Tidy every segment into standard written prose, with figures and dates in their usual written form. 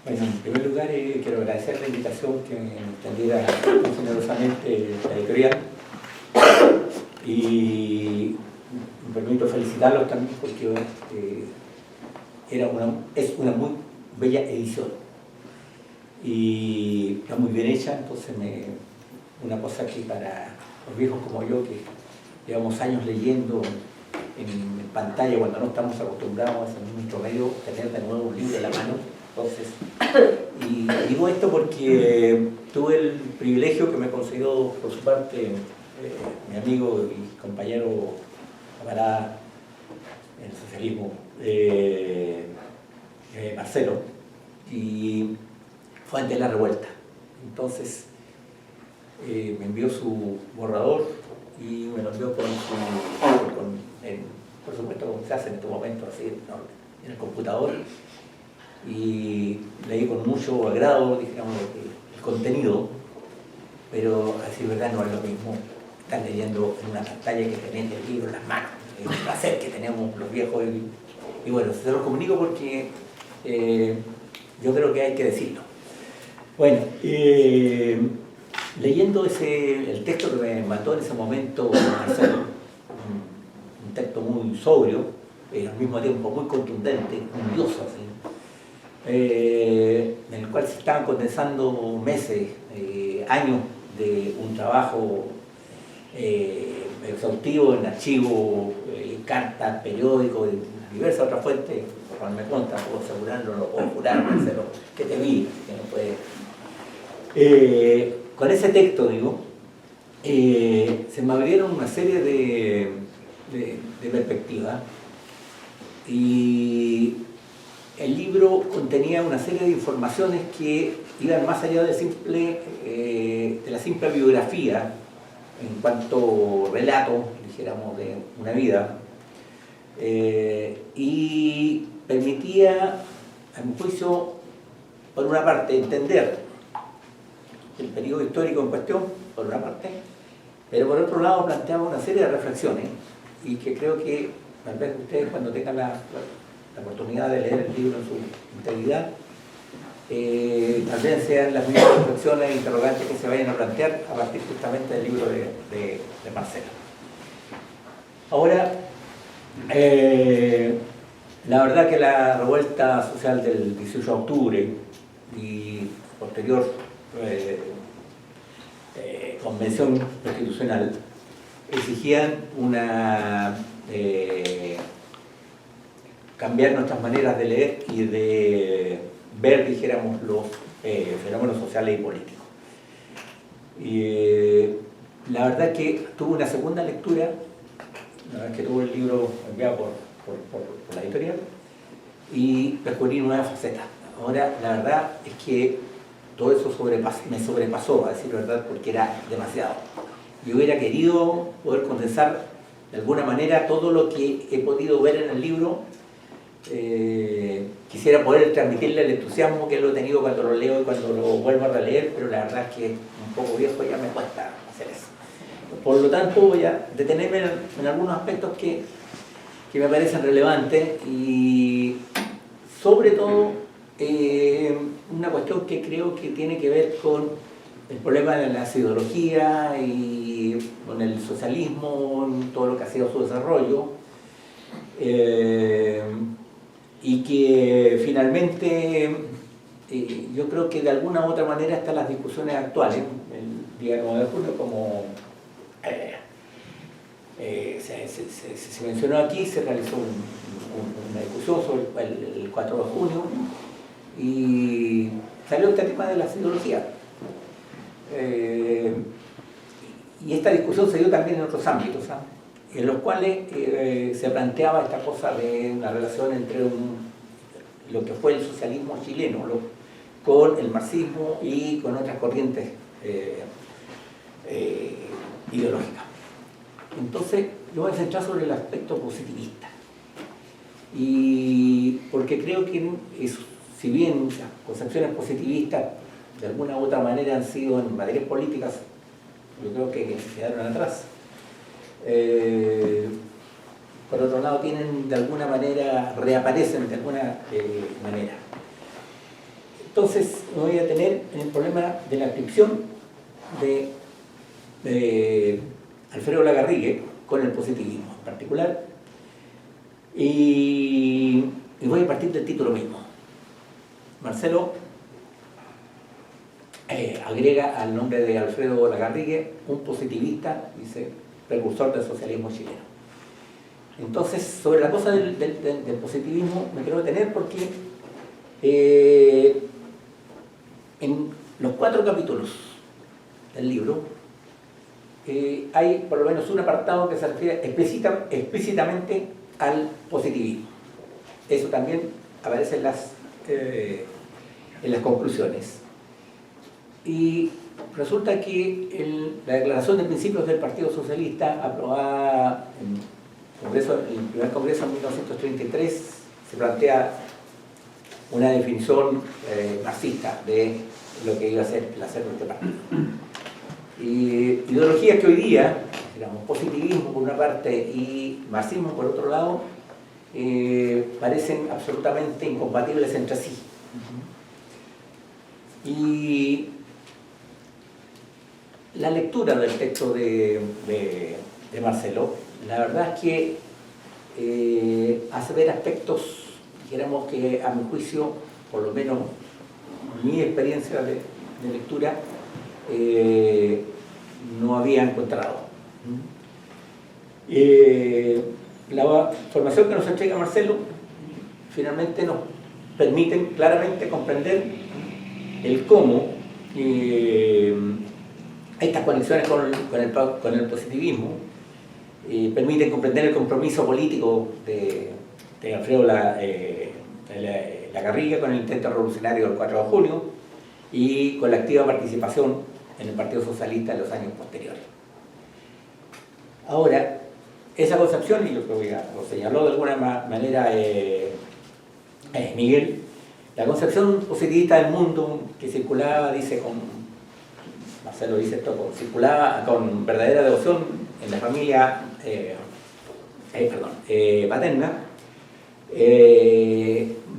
Bueno, en primer lugar quiero agradecer la invitación que me extendiera muy generosamente la editorial y me permito felicitarlos también porque es una muy bella edición y está muy bien hecha, entonces una cosa que para los viejos como yo que llevamos años leyendo en pantalla cuando no estamos acostumbrados en nuestro medio tener de nuevo un libro en la mano. Entonces, y digo esto porque tuve el privilegio que me concedió por su parte mi amigo y compañero camarada en el socialismo, Marcelo, y fue antes de la revuelta. Entonces me envió su borrador y me lo envió por supuesto como se hace en estos momentos así en el computador, y leí con mucho agrado, digamos, el contenido, pero a decir verdad no es lo mismo estar leyendo en una pantalla que tener el libro en las manos, es un placer que tenemos los viejos y bueno, se los comunico porque yo creo que hay que decirlo. Bueno, leyendo el texto que me mandó en ese momento Marcelo, un texto muy sobrio, al mismo tiempo muy contundente, un dioso así, en el cual se estaban condensando meses, años de un trabajo exhaustivo en archivos, cartas, periódicos, diversas otras fuentes, por cual me cuenta, puedo asegurarlo, lo puedo jurar, Marcelo, que te vi, que no puede. Con ese texto, digo, se me abrieron una serie de perspectivas y el libro contenía una serie de informaciones que iban más allá de la simple biografía en cuanto relato, dijéramos, de una vida, y permitía, a mi juicio, por una parte, entender el periodo histórico en cuestión, por una parte, pero por otro lado planteaba una serie de reflexiones y que creo que tal vez ustedes cuando tengan la oportunidad de leer el libro en su integridad, tal vez sean las mismas reflexiones e interrogantes que se vayan a plantear a partir justamente del libro de Marcelo. Ahora, la verdad que la revuelta social del 18 de octubre y posterior convención constitucional exigían cambiar nuestras maneras de leer y de ver, dijéramos, los fenómenos sociales y políticos. Y la verdad que tuve una segunda lectura, una vez que tuve el libro enviado por la editorial, y descubrí nuevas facetas. Ahora, la verdad es que todo eso me sobrepasó, a decir verdad, porque era demasiado. Yo hubiera querido poder condensar de alguna manera todo lo que he podido ver en el libro. Quisiera poder transmitirle el entusiasmo que lo he tenido cuando lo leo y cuando lo vuelvo a releer, pero la verdad es que un poco viejo ya me cuesta hacer eso. Por lo tanto, voy a detenerme en algunos aspectos que me parecen relevantes y sobre todo una cuestión que creo que tiene que ver con el problema de las ideologías y con el socialismo, en todo lo que ha sido su desarrollo, y que finalmente yo creo que de alguna u otra manera están las discusiones actuales. El día 9 de junio, como se mencionó aquí, se realizó una discusión sobre el 4 de junio y salió este tema de las ideologías. Y esta discusión se dio también en otros ámbitos, en los cuales se planteaba esta cosa de una relación entre lo que fue el socialismo chileno con el marxismo y con otras corrientes ideológicas. Entonces, yo voy a centrar sobre el aspecto positivista. Y porque creo que si bien las concepciones positivistas de alguna u otra manera han sido en materias políticas, yo creo que quedaron atrás. Por otro lado, de alguna manera, reaparecen de alguna manera. Entonces me voy a tener en el problema de la adscripción de Alfredo Lagarrigue con el positivismo en particular, y voy a partir del título mismo. Marcelo agrega al nombre de Alfredo Lagarrigue un positivista, dice, precursor del socialismo chileno. Entonces, sobre la cosa del positivismo me quiero detener porque en los 4 capítulos del libro hay por lo menos un apartado que se refiere explícitamente al positivismo. Eso también aparece en las conclusiones. Y resulta que la Declaración de Principios del Partido Socialista, aprobada en el primer Congreso en 1933, se plantea una definición marxista de lo que iba a ser el hacer de este partido. Y ideologías que hoy día, digamos, positivismo por una parte y marxismo por otro lado, parecen absolutamente incompatibles entre sí. Y la lectura del texto de Marcelo, la verdad es que hace ver aspectos, dijéramos, que a mi juicio, por lo menos mi experiencia de lectura, no había encontrado. La formación que nos entrega Marcelo finalmente nos permite claramente comprender el cómo estas conexiones con el positivismo permiten comprender el compromiso político de Alfredo Lagarrigue con el intento revolucionario del 4 de junio y con la activa participación en el Partido Socialista en los años posteriores. Ahora, esa concepción, y yo creo que lo señaló de alguna manera Miguel, la concepción positivista del mundo que circulaba, Marcelo dice esto, circulaba con verdadera devoción en la familia paterna,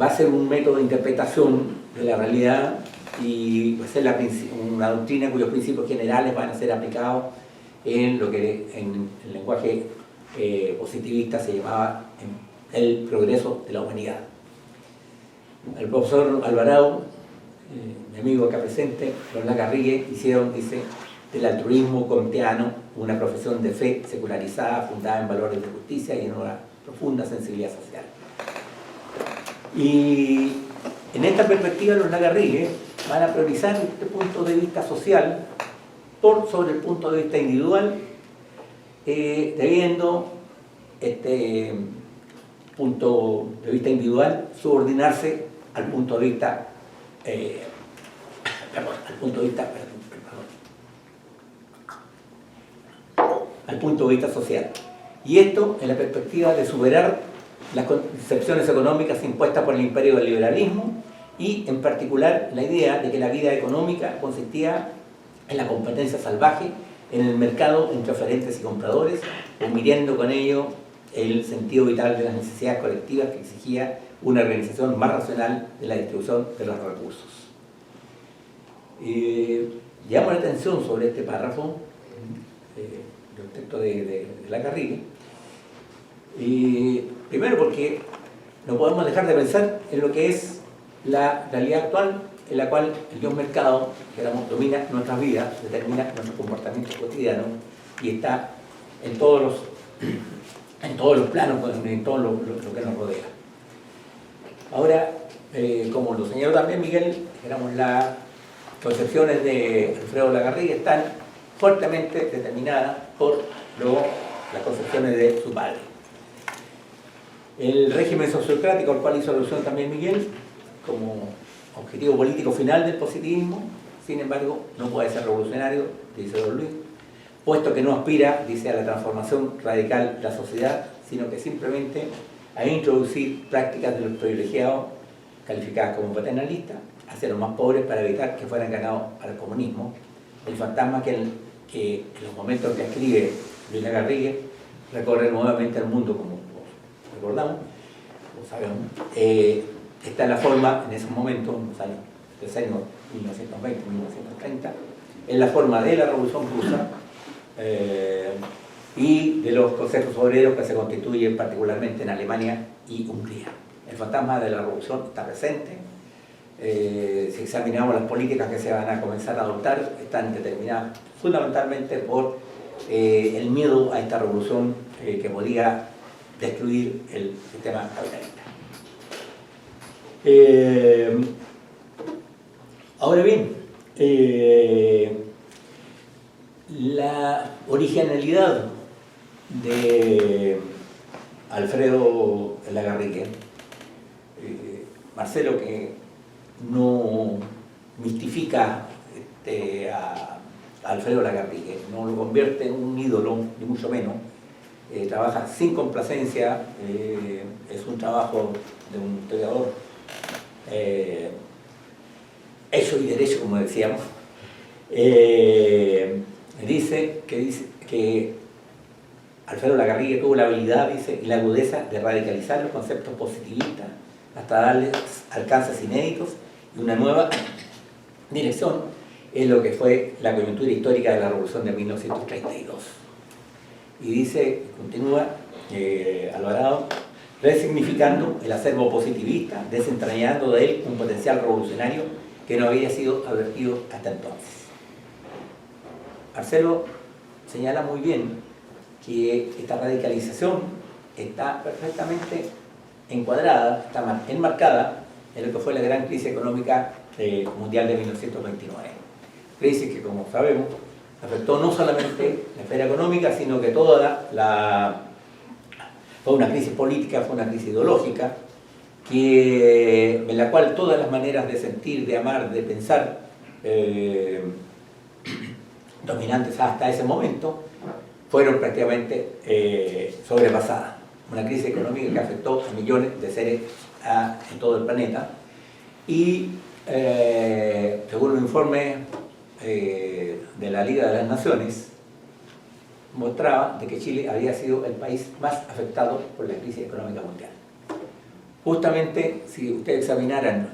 va a ser un método de interpretación de la realidad y va a ser una doctrina cuyos principios generales van a ser aplicados en lo que en el lenguaje positivista se llamaba el progreso de la humanidad. El profesor Alvarado, mi amigo acá presente, Don Lagarrigue, hicieron, dice, del altruismo kantiano una profesión de fe secularizada, fundada en valores de justicia y en una profunda sensibilidad social. Y en esta perspectiva los Lagarrigue van a priorizar este punto de vista social sobre el punto de vista individual, debiendo este punto de vista individual subordinarse al punto de vista al punto de vista social. Y esto en la perspectiva de superar las concepciones económicas impuestas por el imperio del liberalismo y en particular la idea de que la vida económica consistía en la competencia salvaje en el mercado entre oferentes y compradores, omitiendo con ello el sentido vital de las necesidades colectivas que exigía una organización más racional de la distribución de los recursos. Llamo la atención sobre este párrafo del texto de Lagarrigue, primero porque no podemos dejar de pensar en lo que es la realidad actual en la cual el Dios mercado, domina nuestras vidas, determina nuestros comportamientos cotidianos y está en todos los planos, en todo lo que nos rodea. Ahora, como lo señaló también Miguel, las concepciones de Alfredo Lagarrigue están fuertemente determinadas por las concepciones de su padre. El régimen sociocrático al cual hizo alusión también Miguel, como objetivo político final del positivismo, sin embargo, no puede ser revolucionario, dice Don Luis, puesto que no aspira, dice, a la transformación radical de la sociedad, sino que simplemente a introducir prácticas de los privilegiados, calificadas como paternalistas, hacia los más pobres para evitar que fueran ganados al comunismo. El fantasma que en los momentos que escribe Luis Lagarrigue recorre nuevamente el mundo, como recordamos, como sabemos, está en la forma, en esos momentos, en los años los años 1920-1930, en la forma de la Revolución Rusa y de los consejos obreros que se constituyen particularmente en Alemania y Hungría. El fantasma de la revolución está presente. Si examinamos las políticas que se van a comenzar a adoptar, están determinadas fundamentalmente por el miedo a esta revolución que podría destruir el sistema capitalista. Ahora bien, la originalidad de Alfredo Lagarrigue, Marcelo, que no mistifica a Alfredo Lagarrigue, no lo convierte en un ídolo, ni mucho menos, trabaja sin complacencia, es un trabajo de un historiador hecho y derecho, como decíamos. Dice que Alfredo Lagarrigue tuvo la habilidad, dice, y la agudeza de radicalizar los conceptos positivistas hasta darles alcances inéditos y una nueva dirección en lo que fue la coyuntura histórica de la Revolución de 1932. Y dice, continúa Alvarado, resignificando el acervo positivista, desentrañando de él un potencial revolucionario que no había sido advertido hasta entonces. Marcelo señala muy bien que esta radicalización está perfectamente encuadrada, está enmarcada en lo que fue la gran crisis económica mundial de 1929. Crisis que, como sabemos, afectó no solamente la esfera económica, sino que fue una crisis política, fue una crisis ideológica, en la cual todas las maneras de sentir, de amar, de pensar, dominantes hasta ese momento, fueron prácticamente sobrepasadas. Una crisis económica que afectó a millones de seres en todo el planeta. Y según un informe de la Liga de las Naciones, mostraba de que Chile había sido el país más afectado por la crisis económica mundial. Justamente, si ustedes examinaran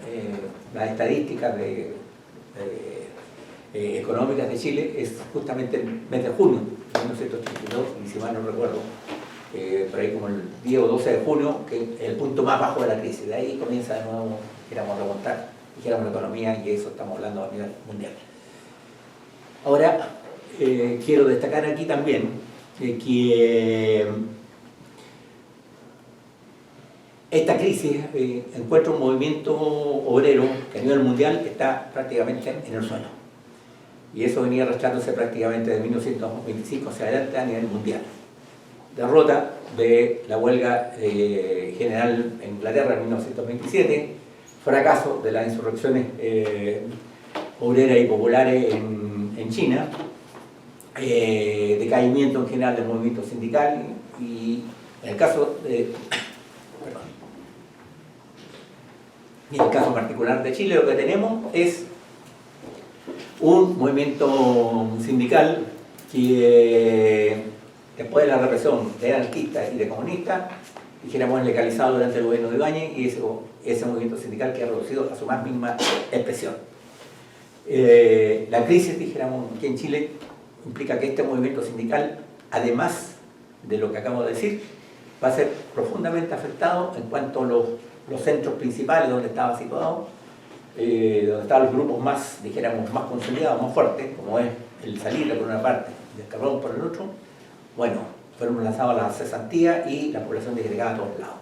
las estadísticas económicas de Chile, es justamente el mes de junio de 1932, y si mal no recuerdo, por ahí como el 10 o 12 de junio, que es el punto más bajo de la crisis. De ahí comienza de nuevo, queramos remontar, dijéramos la economía, y eso estamos hablando a nivel mundial. Ahora, quiero destacar aquí también que esta crisis encuentra un movimiento obrero que a nivel mundial está prácticamente en el suelo. Y eso venía arrastrándose prácticamente de 1925 hacia adelante a nivel mundial. Derrota de la huelga general en Inglaterra en 1927, fracaso de las insurrecciones obreras y populares en China, decaimiento en general del movimiento sindical, y en el caso particular de Chile, lo que tenemos es un movimiento sindical que después de la represión de anarquistas y de comunistas, dijéramos, legalizado durante el gobierno de Ibáñez, y ese movimiento sindical que ha reducido a su más mínima expresión. La crisis, dijéramos, aquí en Chile implica que este movimiento sindical, además de lo que acabo de decir, va a ser profundamente afectado en cuanto a los centros principales donde estaba situado, donde estaban los grupos más, dijéramos, más consolidados, más fuertes, como es el Salida por una parte y el Carrón por el otro. Bueno, fueron lanzados a la cesantía y la población disgregada a todos lados.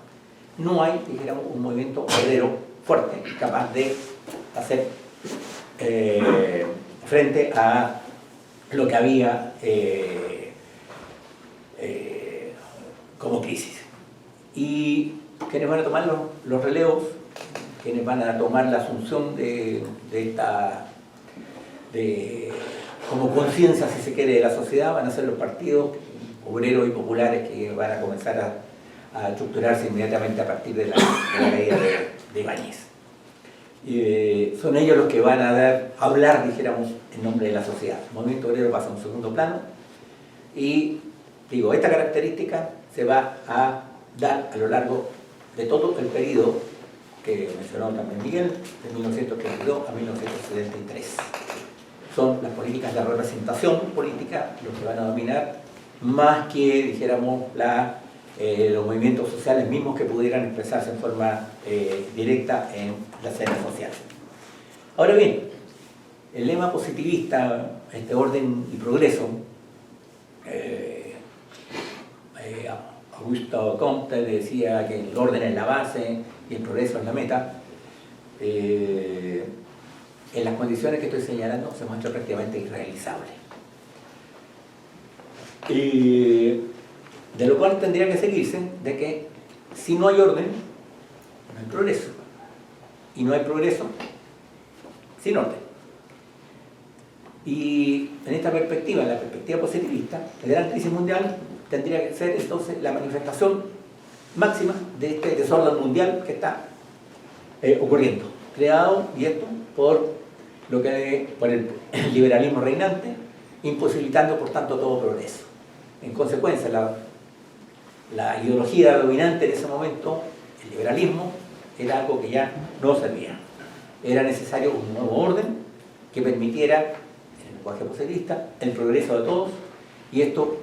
No hay, dijéramos, un movimiento obrero fuerte, capaz de hacer frente a lo que había como crisis. Y quienes van a tomar los relevos, quienes van a tomar la asunción de como conciencia, si se quiere, de la sociedad, van a ser los partidos obreros y populares que van a comenzar a estructurarse inmediatamente a partir de la caída de Ibáñez. Son ellos los que van a hablar, dijéramos, en nombre de la sociedad. El movimiento obrero pasa a un segundo plano y, digo, esta característica se va a dar a lo largo de todo el periodo que mencionó también Miguel, de 1932 a 1973. Son las políticas de representación política los que van a dominar, más que, dijéramos, los movimientos sociales mismos que pudieran expresarse en forma directa en la escena social. Ahora bien, el lema positivista, orden y progreso, Augusto Comte decía que el orden es la base y el progreso es la meta. En las condiciones que estoy señalando se muestra prácticamente irrealizable. De lo cual tendría que seguirse de que si no hay orden, no hay progreso. Y no hay progreso sin orden. Y en esta perspectiva, en la perspectiva positivista, la gran crisis mundial tendría que ser entonces la manifestación máxima de este desorden mundial que está ocurriendo, creado, y esto por el liberalismo reinante, imposibilitando por tanto todo progreso. En consecuencia, la ideología dominante en ese momento, el liberalismo, era algo que ya no servía. Era necesario un nuevo orden que permitiera, en el lenguaje positivista, el progreso de todos, y esto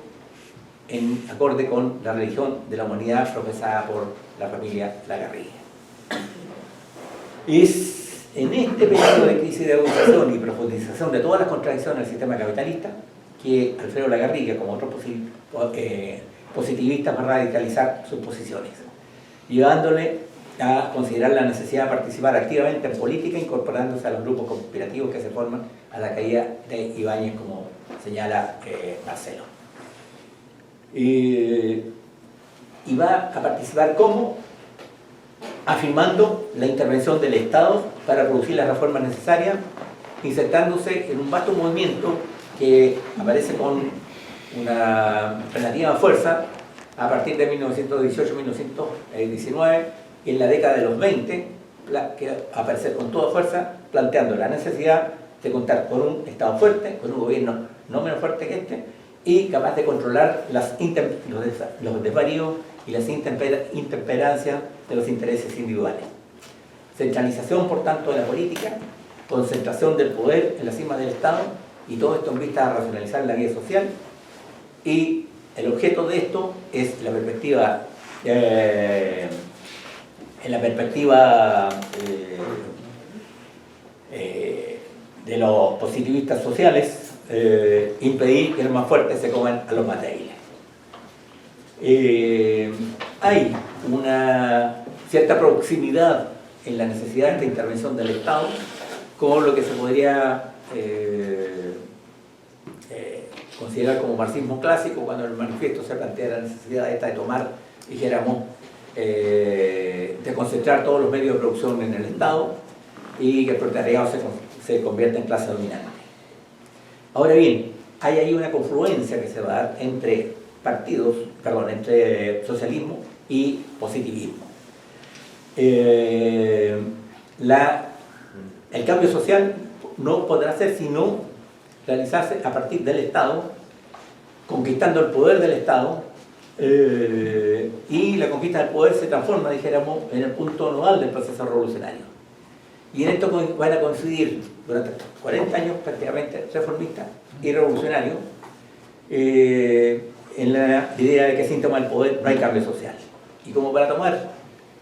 en acorde con la religión de la humanidad profesada por la familia Lagarriga. Es en este periodo de crisis de agudización y profundización de todas las contradicciones del sistema capitalista que Alfredo Lagarriga, como otros positivistas, va a radicalizar sus posiciones, llevándole a considerar la necesidad de participar activamente en política, incorporándose a los grupos conspirativos que se forman a la caída de Ibáñez, como señala Marcelo. Y va a participar como afirmando la intervención del Estado para producir las reformas necesarias, insertándose en un vasto movimiento que aparece con una relativa fuerza a partir de 1918-1919, en la década de los 20, que aparece con toda fuerza, planteando la necesidad de contar con un Estado fuerte, con un gobierno no menos fuerte que este, y capaz de controlar los desvaríos y las intemperancias de los intereses individuales. Centralización, por tanto, de la política, concentración del poder en la cima del Estado, y todo esto en vista a racionalizar la vida social, y el objeto de esto es la perspectiva de los positivistas sociales, impedir que los más fuertes se coman a los más débiles. Hay una cierta proximidad en la necesidad de esta intervención del Estado con lo que se podría considerar como marxismo clásico, cuando en el manifiesto se plantea la necesidad esta de tomar, dijéramos, de concentrar todos los medios de producción en el Estado y que el proletariado se convierta en clase dominante. Ahora bien, hay ahí una confluencia que se va a dar entre entre socialismo y positivismo. El cambio social no podrá ser sino realizarse a partir del Estado, conquistando el poder del Estado, y la conquista del poder se transforma, dijéramos, en el punto nodal del proceso revolucionario. Y en esto van a coincidir durante 40 años prácticamente reformistas y revolucionarios, en la idea de que sin tomar el poder no hay cambio social. Y como para tomar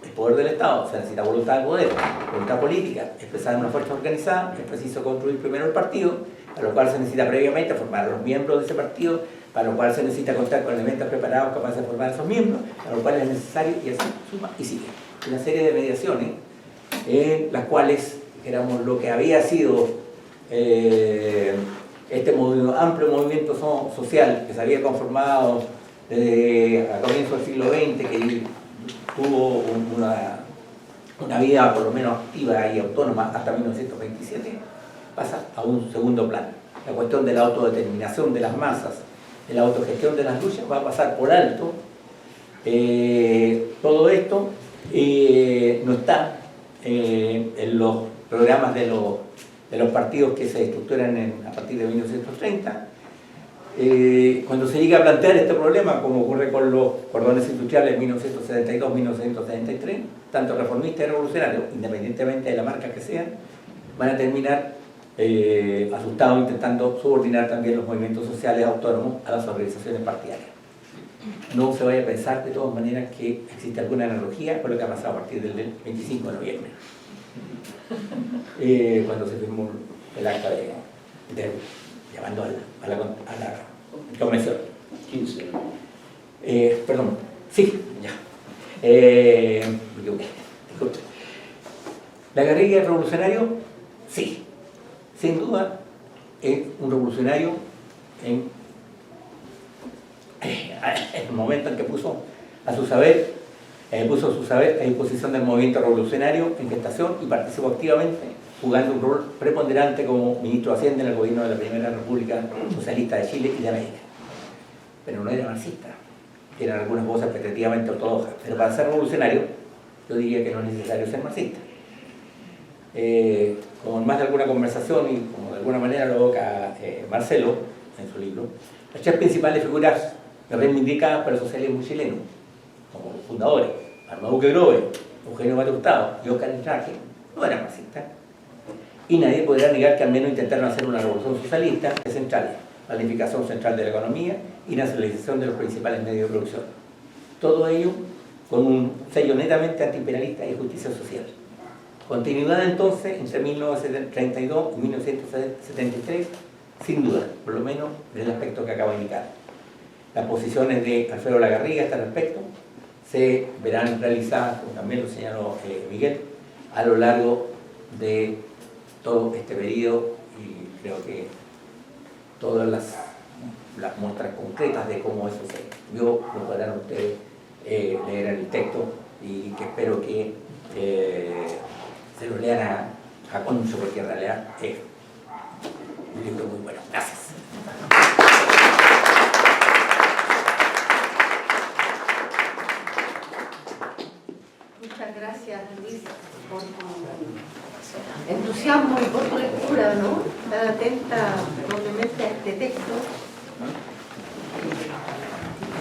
el poder del Estado se necesita voluntad de poder, voluntad política, expresada en una fuerza organizada, es preciso construir primero el partido, para lo cual se necesita previamente formar a los miembros de ese partido, para lo cual se necesita contar con elementos preparados capaces de formar a esos miembros, para lo cual es necesario, y así suma y sigue, una serie de mediaciones en las cuales, éramos lo que había sido este amplio movimiento social que se había conformado desde a comienzos del siglo XX, que tuvo una vida por lo menos activa y autónoma hasta 1927, pasa a un segundo plano. La cuestión de la autodeterminación de las masas, de la autogestión de las luchas, va a pasar por alto. Todo esto no está en los programas de los partidos que se estructuran a partir de 1930, cuando se llega a plantear este problema, como ocurre con los cordones industriales en 1972-1973, tanto reformistas y revolucionarios, independientemente de la marca que sean, van a terminar asustados intentando subordinar también los movimientos sociales autónomos a las organizaciones partidarias. No se vaya a pensar de todas maneras que existe alguna analogía con lo que ha pasado a partir del 25 de noviembre, cuando se firmó el acta de llamando a la convención. 15. Perdón, sí, ya. ¿La guerrilla es revolucionario? Sí. Sin duda es un revolucionario en el momento en que puso su saber a disposición del movimiento revolucionario en gestación y participó activamente, jugando un rol preponderante como ministro de Hacienda en el gobierno de la Primera República Socialista de Chile y de América. Pero no era marxista, eran algunas cosas repetitivamente ortodoxas, pero para ser revolucionario yo diría que no es necesario ser marxista. Como en más de alguna conversación y como de alguna manera lo evoca Marcelo en su libro, las tres principales figuras reivindicadas para el socialismo chileno, como los fundadores, Arnauque Grove, Eugenio María Hurtado y Óscar Enrique, no eran marxistas. Y nadie podrá negar que al menos intentaron hacer una revolución socialista central, la planificación central de la economía y nacionalización de los principales medios de producción. Todo ello con un sello netamente antiimperialista y justicia social. Continuidad entonces entre 1932 y 1973, sin duda, por lo menos del aspecto que acabo de indicar. Las posiciones de Alfredo Lagarriga a este respecto se verán realizadas, como también lo señaló Miguel, a lo largo de todo este periodo, y creo que todas las muestras concretas de cómo eso se vio lo podrán ustedes leer en el texto, y que espero que se lo lean a Concho, porque en realidad es un libro muy bueno. Gracias. Muchas gracias, Luis, por tu entusiasmo y por tu lectura, ¿no? Tan atenta probablemente a este texto.